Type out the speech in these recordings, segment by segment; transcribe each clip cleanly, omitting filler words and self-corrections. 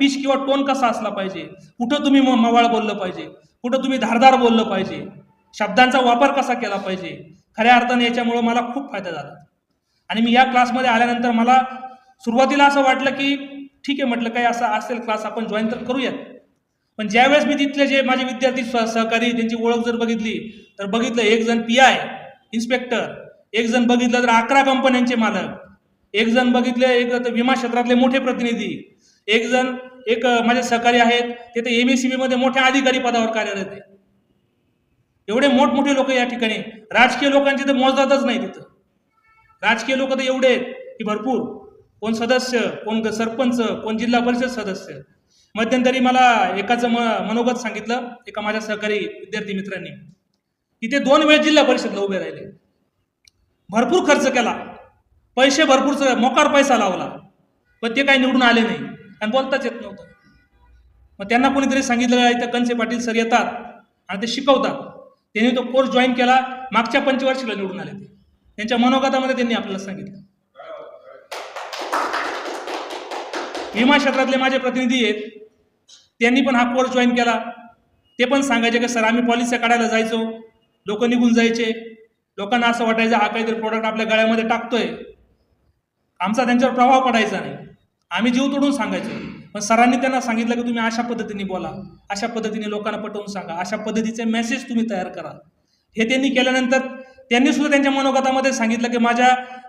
Pitch किंवा tone कसा असला पाहिजे, कुठं तुम्ही मवाळ बोललं पाहिजे, कुठं तुम्ही धारदार बोललं पाहिजे, शब्दांचा वापर कसा केला पाहिजे. खऱ्या अर्थाने याच्यामुळं मला खूप फायदा झाला. आणि मी या क्लासमध्ये आल्यानंतर मला सुरुवातीला असं वाटलं की ठीक आहे, म्हटलं काही असं असेल क्लास आपण जॉईन तर करूयात. पण ज्यावेळेस मी तिथले जे माझे विद्यार्थी सहकारी त्यांची ओळख जर बघितली तर बघितलं एक जण PI इन्स्पेक्टर, एक जण बघितलं तर 11 कंपन्यांचे मालक, एक जण बघितले एक विमा क्षेत्रातले मोठे प्रतिनिधी, एक जण एक माझे सहकारी आहेत ते तर MSCB मध्ये मोठ्या अधिकारी पदावर कार्यरत आहे. एवढे मोठमोठे लोक या ठिकाणी, राजकीय लोकांची तर मोजदातच नाही तिथं. राजकीय लोक तर एवढे आहेत की भरपूर, कोण सदस्य, कोण सरपंच, कोण जिल्हा परिषद सदस्य. मध्यंतरी मला एकाचं मनोगत सांगितलं एका माझ्या सहकारी विद्यार्थी मित्रांनी की ते 2 वेळ जिल्हा परिषदला उभे राहिले, भरपूर खर्च केला, पैसे भरपूर मोकार पैसा लावला, पण ते काही निवडून आले नाही आणि बोलताच येत नव्हतं. मग त्यांना कोणीतरी सांगितलं इथं कंसे पाटील सर येतात आणि ते शिकवतात. त्यांनी तो कोर्स जॉईन केला, मागच्या पंचवार्षिकला निवडून आले. ते त्यांच्या मनोगतामध्ये त्यांनी आपल्याला सांगितलं. विमा क्षेत्रातले माझे प्रतिनिधी आहेत, त्यांनी पण हा कोर्स जॉईन केला. ते पण सांगायचे की सर आम्ही पॉलिसी काढायला जायचो, लोक निघून जायचे, लोकांना असं वाटायचं हा काहीतरी प्रोडक्ट आपल्या गळ्यामध्ये टाकतोय, आमचा त्यांच्यावर प्रभाव पडायचा नाही. आम्ही जीव तोडून सांगायचो, पण सरांनी त्यांना सांगितलं की तुम्ही अशा पद्धतीने बोला, अशा पद्धतीने लोकांना पटवून सांगा, अशा पद्धतीचे मेसेज तुम्ही तयार करा. हे त्यांनी केल्यानंतर त्यांनी सुद्धा त्यांच्या मनोगतामध्ये सांगितलं की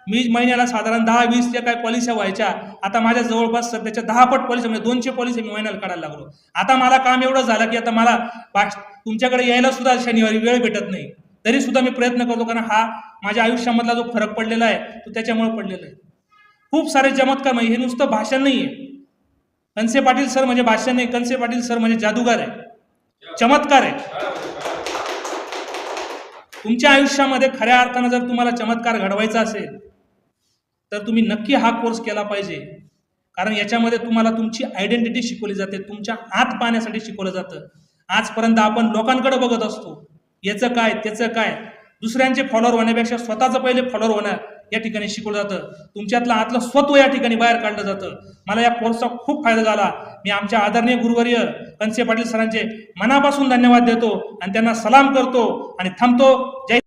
मी महिन्याला साधारण 10-20 ज्या काही पॉलिसी व्हायच्या, आता माझ्या जवळपास सध्याच्या 10 पट पॉलिसी, म्हणजे 200 पॉलिसी मी महिन्याला काढायला लागलो. आता मला काम एवढं झालं की आता मला तुमच्याकडे यायला सुद्धा शनिवारी वेळ भेटत नाही, तरी सुद्धा मी प्रयत्न करतो, कारण हा माझ्या आयुष्यामधला जो फरक पडलेला आहे तो त्याच्यामुळे पडलेला आहे. खूप सारे चमत्कार, म्हणजे हे नुसतं भाषण नाही आहे. कंसे पाटील सर म्हणजे भाषण नाही, कंसे पाटील सर म्हणजे जादूगार आहे, चमत्कार आहे. तुमच्या आयुष्यामध्ये खऱ्या अर्थानं जर तुम्हाला चमत्कार घडवायचा असेल तर तुम्ही नक्की हा कोर्स केला पाहिजे. कारण याच्यामध्ये तुम्हाला तुमची आयडेंटिटी शिकवली जाते, तुमच्या आत पाहण्यासाठी शिकवलं जातं. आजपर्यंत आपण लोकांकडे बघत असतो, याचं काय त्याचं काय, दुसऱ्यांचे फॉलोअर होण्यापेक्षा स्वतःचं पहिले फॉलोअर होणं या ठिकाणी शिकवलं जातं. तुमच्यातलं आतलं स्वत्व या ठिकाणी बाहेर काढलं जातं. मला या कोर्सचा खूप फायदा झाला. मी आमच्या आदरणीय गुरुवर्य कंसे पाटील सरांचे मनापासून धन्यवाद देतो आणि त्यांना सलाम करतो आणि थांबतो. जय